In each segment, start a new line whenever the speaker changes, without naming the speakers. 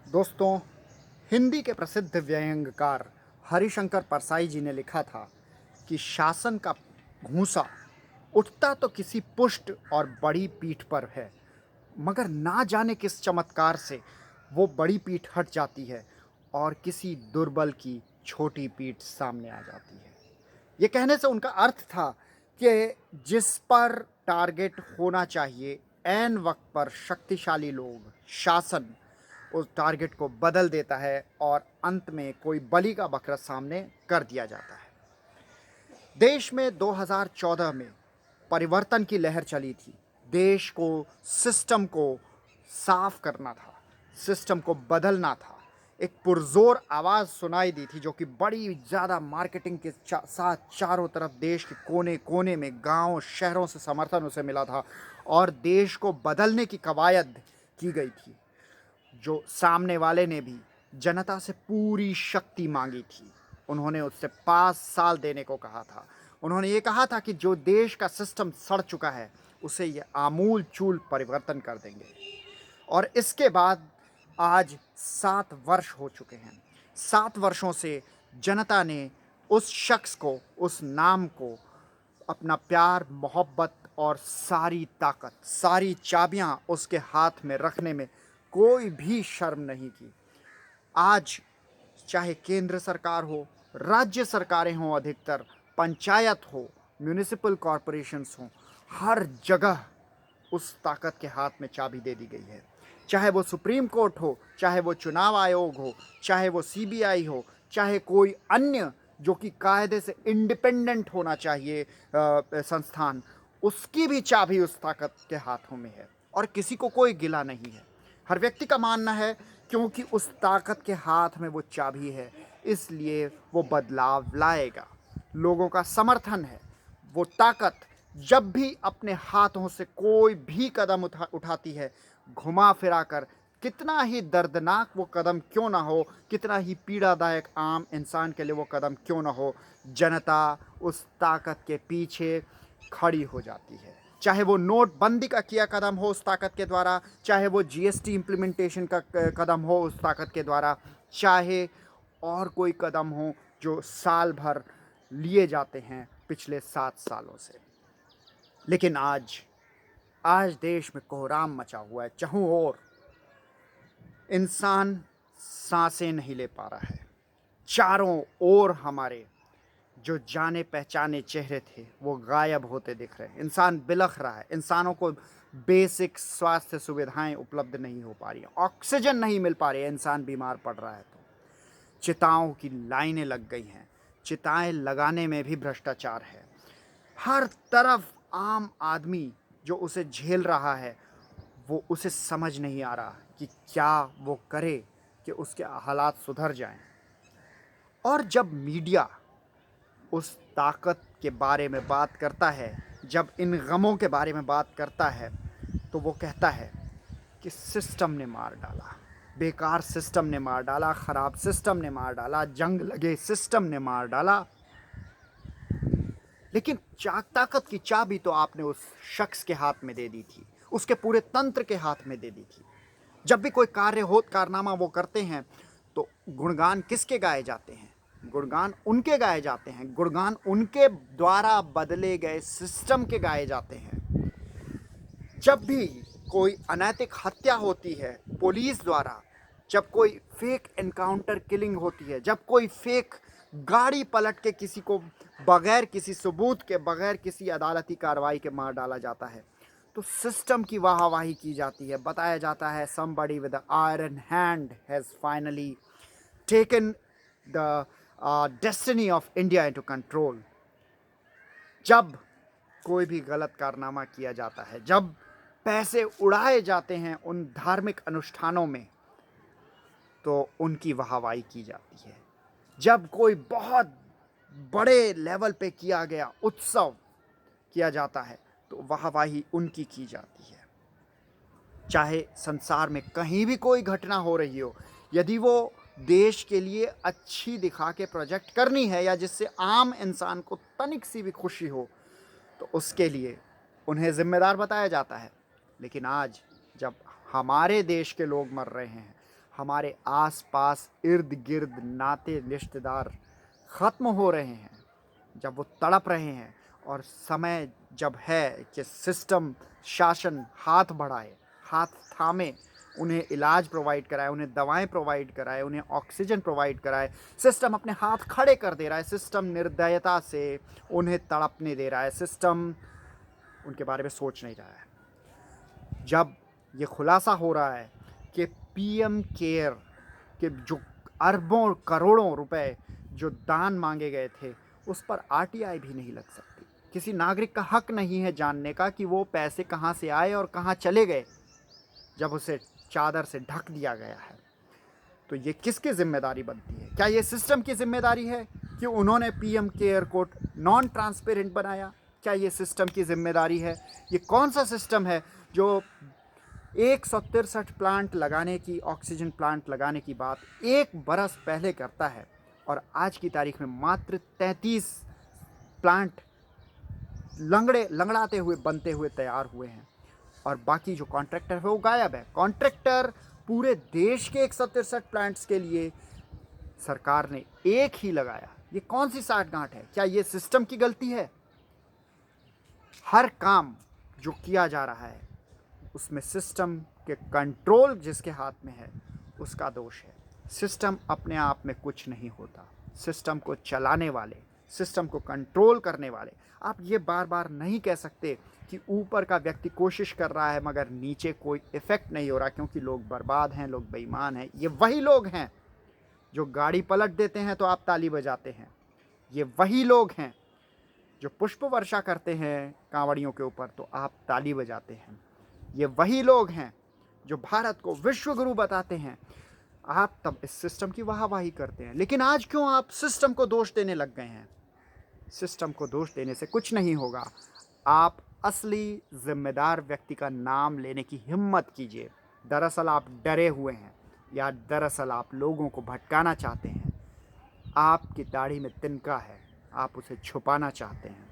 दोस्तों, हिंदी के प्रसिद्ध व्यंग्यकार हरिशंकर परसाई जी ने लिखा था कि शासन का घूंसा उठता तो किसी पुष्ट और बड़ी पीठ पर है, मगर ना जाने किस चमत्कार से वो बड़ी पीठ हट जाती है और किसी दुर्बल की छोटी पीठ सामने आ जाती है। ये कहने से उनका अर्थ था कि जिस पर टारगेट होना चाहिए, ऐन वक्त पर शक्तिशाली लोग, शासन उस टारगेट को बदल देता है और अंत में कोई बलि का बकरा सामने कर दिया जाता है। देश में 2014 में परिवर्तन की लहर चली थी। देश को, सिस्टम को साफ करना था, सिस्टम को बदलना था। एक पुरजोर आवाज़ सुनाई दी थी जो कि बड़ी ज़्यादा मार्केटिंग के साथ चारों तरफ देश के कोने कोने में, गांव शहरों से समर्थन उसे मिला था और देश को बदलने की कवायद की गई थी। जो सामने वाले ने भी जनता से पूरी शक्ति मांगी थी। उन्होंने उससे 5 साल देने को कहा था। उन्होंने ये कहा था कि जो देश का सिस्टम सड़ चुका है उसे ये आमूल चूल परिवर्तन कर देंगे। और इसके बाद आज 7 वर्ष हो चुके हैं। 7 वर्षों से जनता ने उस शख्स को, उस नाम को अपना प्यार, मोहब्बत और सारी ताकत, सारी चाबियां उसके हाथ में रखने में कोई भी शर्म नहीं की। आज चाहे केंद्र सरकार हो, राज्य सरकारें हों, अधिकतर पंचायत हो, म्यूनिसिपल कॉरपोरेशंस हों, हर जगह उस ताकत के हाथ में चाबी दे दी गई है। चाहे वो सुप्रीम कोर्ट हो, चाहे वो चुनाव आयोग हो, चाहे वो सीबीआई हो, चाहे कोई अन्य जो कि कायदे से इंडिपेंडेंट होना चाहिए संस्थान, उसकी भी चाबी उस ताकत के हाथों में है और किसी को कोई गिला नहीं है। हर व्यक्ति का मानना है क्योंकि उस ताकत के हाथ में वो चाबी है, इसलिए वो बदलाव लाएगा। लोगों का समर्थन है। वो ताकत जब भी अपने हाथों से कोई भी कदम उठाती है, घुमा फिरा कर, कितना ही दर्दनाक वो कदम क्यों ना हो, कितना ही पीड़ादायक आम इंसान के लिए वो कदम क्यों ना हो, जनता उस ताकत के पीछे खड़ी हो जाती है। चाहे वो नोटबंदी का किया कदम हो उस ताकत के द्वारा, चाहे वो जीएसटी इम्प्लीमेंटेशन का कदम हो उस ताकत के द्वारा, चाहे और कोई कदम हो जो साल भर लिए जाते हैं पिछले 7 सालों से। लेकिन आज आज देश में कोहराम मचा हुआ है। चारों ओर इंसान सांसें नहीं ले पा रहा है। चारों ओर हमारे जो जाने पहचाने चेहरे थे वो गायब होते दिख रहे हैं। इंसान बिलख रहा है। इंसानों को बेसिक स्वास्थ्य सुविधाएं उपलब्ध नहीं हो पा रही हैं, ऑक्सीजन नहीं मिल पा रही है। इंसान बीमार पड़ रहा है तो चिताओं की लाइनें लग गई हैं। चिताएं लगाने में भी भ्रष्टाचार है। हर तरफ आम आदमी जो उसे झेल रहा है, वो उसे समझ नहीं आ रहा कि क्या वो करे कि उसके हालात सुधर जाएं। और जब मीडिया उस ताकत के बारे में बात करता है, जब इन गमों के बारे में बात करता है, तो वो कहता है कि सिस्टम ने मार डाला, बेकार सिस्टम ने मार डाला, ख़राब सिस्टम ने मार डाला, जंग लगे सिस्टम ने मार डाला। लेकिन ताकत की चाबी तो आपने उस शख्स के हाथ में दे दी थी, उसके पूरे तंत्र के हाथ में दे दी थी। जब भी कोई कार्य हो, कारनामा वो करते हैं, तो गुणगान किसके गाए जाते हैं? गुणगान उनके गाए जाते हैं। गुणगान उनके द्वारा बदले गए सिस्टम के गाए जाते हैं। जब भी कोई अनैतिक हत्या होती है पुलिस द्वारा, जब कोई फेक एनकाउंटर किलिंग होती है, जब कोई फेक गाड़ी पलट के किसी को बगैर किसी सबूत के, बगैर किसी अदालती कार्रवाई के मार डाला जाता है, तो सिस्टम की वाहवाही की जाती है। बताया जाता है somebody with the iron hand has finally taken the destiny of India into control। जब कोई भी गलत कारनामा किया जाता है, जब पैसे उड़ाए जाते हैं उन धार्मिक अनुष्ठानों में, तो उनकी वाहवाही की जाती है। जब कोई बहुत बड़े लेवल पे किया गया उत्सव किया जाता है, तो वाहवाही उनकी की जाती है। चाहे संसार में कहीं भी कोई घटना हो रही हो, यदि वो देश के लिए अच्छी दिखा के प्रोजेक्ट करनी है या जिससे आम इंसान को तनिक सी भी खुशी हो, तो उसके लिए उन्हें जिम्मेदार बताया जाता है। लेकिन आज जब हमारे देश के लोग मर रहे हैं, हमारे आसपास इर्द गिर्द नाते रिश्तेदार ख़त्म हो रहे हैं, जब वो तड़प रहे हैं, और समय जब है कि सिस्टम, शासन हाथ बढ़ाए, हाथ थामे, उन्हें इलाज प्रोवाइड कराए, उन्हें दवाएं प्रोवाइड कराए, उन्हें ऑक्सीजन प्रोवाइड कराए, सिस्टम अपने हाथ खड़े कर दे रहा है, सिस्टम निर्दयता से उन्हें तड़पने दे रहा है, सिस्टम उनके बारे में सोच नहीं रहा है। जब ये खुलासा हो रहा है कि पीएम केयर के जो अरबों करोड़ों रुपए जो दान मांगे गए थे, उस पर आरटीआई भी नहीं लग सकती। किसी नागरिक का हक नहीं है जानने का कि वो पैसे कहाँ से आए और कहाँ चले गए, जब उसे चादर से ढक दिया गया है। तो ये किसकी जिम्मेदारी बनती है? क्या ये सिस्टम की जिम्मेदारी है कि उन्होंने पीएम केयर को नॉन ट्रांसपेरेंट बनाया? क्या ये सिस्टम की जिम्मेदारी है? ये कौन सा सिस्टम है जो 163 प्लांट लगाने की, ऑक्सीजन प्लांट लगाने की बात 1 बरस पहले करता है, और आज की तारीख में मात्र 33 प्लांट लंगड़ाते हुए, बनते हुए तैयार हुए हैं, और बाकी जो कॉन्ट्रैक्टर है वो गायब है। कॉन्ट्रैक्टर पूरे देश के 163 प्लांट्स के लिए सरकार ने एक ही लगाया। ये कौन सी साठगांठ है? क्या ये सिस्टम की गलती है? हर काम जो किया जा रहा है उसमें सिस्टम के कंट्रोल जिसके हाथ में है उसका दोष है। सिस्टम अपने आप में कुछ नहीं होता। सिस्टम को चलाने वाले, सिस्टम को कंट्रोल करने वाले, आप ये बार बार नहीं कह सकते कि ऊपर का व्यक्ति कोशिश कर रहा है मगर नीचे कोई इफेक्ट नहीं हो रहा, क्योंकि लोग बर्बाद हैं, लोग बेईमान हैं। ये वही लोग हैं जो गाड़ी पलट देते हैं तो आप ताली बजाते हैं। ये वही लोग हैं जो पुष्प वर्षा करते हैं कांवड़ियों के ऊपर तो आप ताली बजाते हैं। ये वही लोग हैं जो भारत को विश्व गुरु बताते हैं, आप तब इस सिस्टम की वाहवाही करते हैं। लेकिन आज क्यों आप सिस्टम को दोष देने लग गए हैं? सिस्टम को दोष देने से कुछ नहीं होगा। आप असली जिम्मेदार व्यक्ति का नाम लेने की हिम्मत कीजिए। दरअसल आप डरे हुए हैं, या दरअसल आप लोगों को भटकाना चाहते हैं। आपकी दाढ़ी में तिनका है, आप उसे छुपाना चाहते हैं।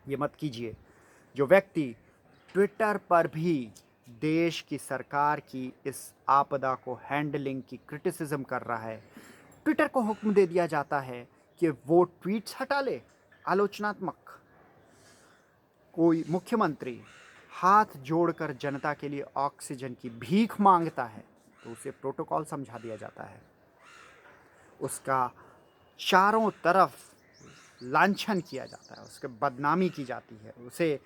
ये मत कीजिए। जो व्यक्ति ट्विटर पर भी देश की सरकार की इस आपदा को हैंडलिंग की क्रिटिसिज्म कर रहा है, ट्विटर को हुक्म दे दिया जाता है कि वो ट्वीट्स हटा ले आलोचनात्मक। कोई मुख्यमंत्री हाथ जोड़कर जनता के लिए ऑक्सीजन की भीख मांगता है तो उसे प्रोटोकॉल समझा दिया जाता है, उसका चारों तरफ लांछन किया जाता है, उसके बदनामी की जाती है, उसे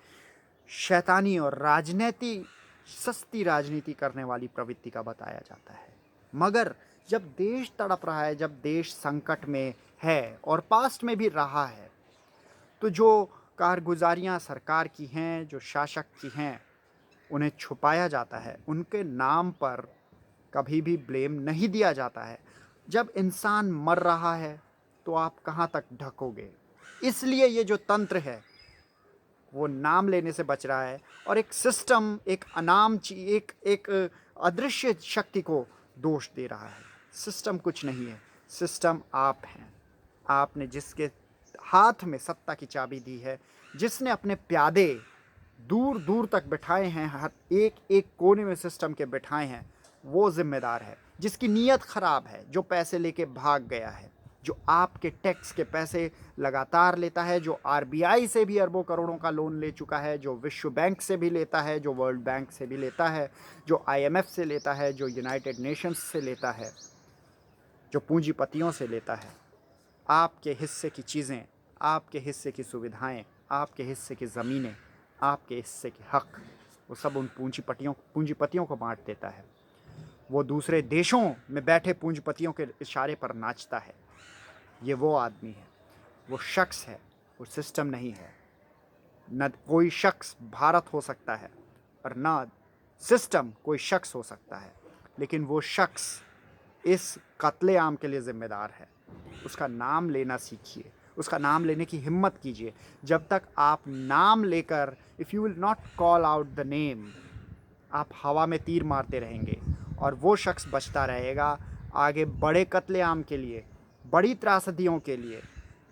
शैतानी और राजनीति, सस्ती राजनीति करने वाली प्रवृत्ति का बताया जाता है। मगर जब देश तड़प रहा है, जब देश संकट में है और पास्ट में भी रहा है, तो जो कारगुजारियाँ सरकार की हैं, जो शासक की हैं, उन्हें छुपाया जाता है, उनके नाम पर कभी भी ब्लेम नहीं दिया जाता है। जब इंसान मर रहा है तो आप कहाँ तक ढकोगे? इसलिए ये जो तंत्र है वो नाम लेने से बच रहा है, और एक सिस्टम, एक अनाम एक अदृश्य शक्ति को दोष दे रहा है। सिस्टम कुछ नहीं है, सिस्टम आप हैं। आपने जिसके हाथ में सत्ता की चाबी दी है, जिसने अपने प्यादे दूर दूर तक बिठाए हैं, हर एक एक कोने में सिस्टम के बिठाए हैं, वो जिम्मेदार है। जिसकी नीयत ख़राब है, जो पैसे लेके भाग गया है, जो आपके टैक्स के पैसे लगातार लेता है, जो आरबीआई से भी अरबों करोड़ों का लोन ले चुका है, जो विश्व बैंक से भी लेता है, जो वर्ल्ड बैंक से भी लेता है, जो आईएमएफ से लेता है, जो यूनाइटेड नेशंस से लेता है, जो पूंजीपतियों से लेता है। आपके हिस्से की चीज़ें, आपके हिस्से की सुविधाएं, आपके हिस्से की ज़मीनें, आपके हिस्से के हक, वो सब उन पूंजीपतियों को बांट देता है। वो दूसरे देशों में बैठे पूंजीपतियों के इशारे पर नाचता है। ये वो आदमी है, वो शख्स है, वो सिस्टम नहीं है। न कोई शख्स भारत हो सकता है और न सिस्टम कोई शख्स हो सकता है, लेकिन वो शख्स इस कत्लेआम के लिए ज़िम्मेदार है। उसका नाम लेना सीखिए, उसका नाम लेने की हिम्मत कीजिए। जब तक आप नाम लेकर, if you will not call out the name, आप हवा में तीर मारते रहेंगे और वो शख्स बचता रहेगा आगे बड़े कत्लेआम के लिए, बड़ी त्रासदियों के लिए।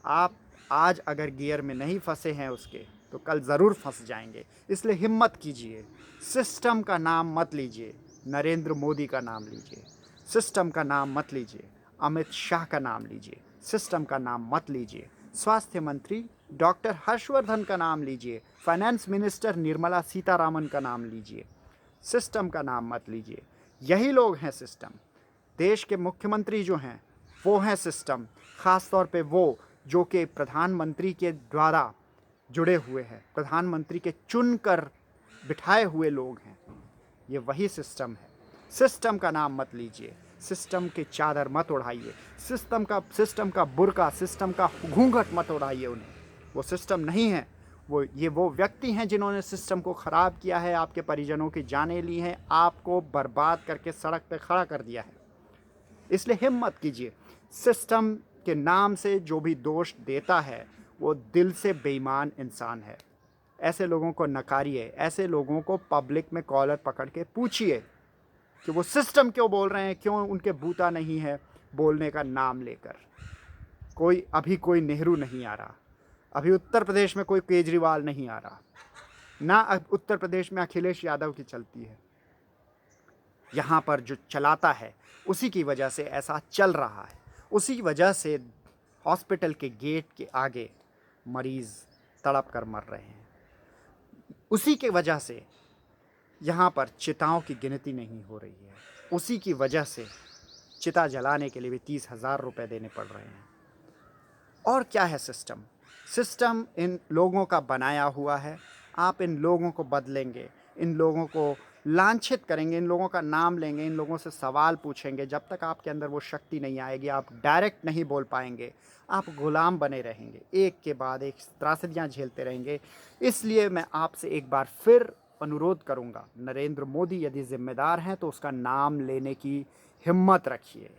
आप आज अगर गियर में नहीं फंसे हैं उसके, तो कल ज़रूर फंस जाएंगे। इसलिए हिम्मत कीजिए, सिस्टम का नाम मत लीजिए, नरेंद्र मोदी का नाम लीजिए। सिस्टम का नाम मत लीजिए, अमित शाह का नाम लीजिए। सिस्टम का नाम मत लीजिए, स्वास्थ्य मंत्री डॉक्टर हर्षवर्धन का नाम लीजिए। फाइनेंस मिनिस्टर निर्मला सीतारामन का नाम लीजिए। सिस्टम का नाम मत लीजिए। यही लोग हैं सिस्टम। देश के मुख्यमंत्री जो हैं वो हैं सिस्टम। ख़ास तौर पे वो जो कि प्रधानमंत्री के द्वारा जुड़े हुए हैं, प्रधानमंत्री के चुनकर बिठाए हुए लोग हैं। ये वही सिस्टम है। सिस्टम का नाम मत लीजिए, सिस्टम की चादर मत उड़ाइए, सिस्टम का बुर्का, सिस्टम का घूंघट मत उड़ाइए उन्हें। वो सिस्टम नहीं है। वो व्यक्ति हैं जिन्होंने सिस्टम को ख़राब किया है, आपके परिजनों की जानें ली हैं, आपको बर्बाद करके सड़क पे खड़ा कर दिया है। इसलिए हिम्मत कीजिए। सिस्टम के नाम से जो भी दोष देता है वो दिल से बेईमान इंसान है। ऐसे लोगों को नकारिए। ऐसे लोगों को पब्लिक में कॉलर पकड़ के पूछिए कि वो सिस्टम क्यों बोल रहे हैं, क्यों उनके बूता नहीं है बोलने का नाम लेकर। कोई नेहरू नहीं आ रहा, अभी उत्तर प्रदेश में कोई केजरीवाल नहीं आ रहा, ना उत्तर प्रदेश में अखिलेश यादव की चलती है। यहाँ पर जो चलाता है उसी की वजह से ऐसा चल रहा है। उसी वजह से हॉस्पिटल के गेट के आगे मरीज़ तड़प कर मर रहे हैं। उसी के वजह से यहाँ पर चिताओं की गिनती नहीं हो रही है। उसी की वजह से चिता जलाने के लिए भी 30,000 रुपये देने पड़ रहे हैं। और क्या है सिस्टम? सिस्टम इन लोगों का बनाया हुआ है। आप इन लोगों को बदलेंगे, इन लोगों को लांछित करेंगे, इन लोगों का नाम लेंगे, इन लोगों से सवाल पूछेंगे, जब तक आपके अंदर वो शक्ति नहीं आएगी, आप डायरेक्ट नहीं बोल पाएंगे, आप गुलाम बने रहेंगे, एक के बाद एक त्रासदियाँ झेलते रहेंगे। इसलिए मैं आपसे एक बार फिर अनुरोध करूँगा, नरेंद्र मोदी यदि जिम्मेदार हैं तो उसका नाम लेने की हिम्मत रखिए।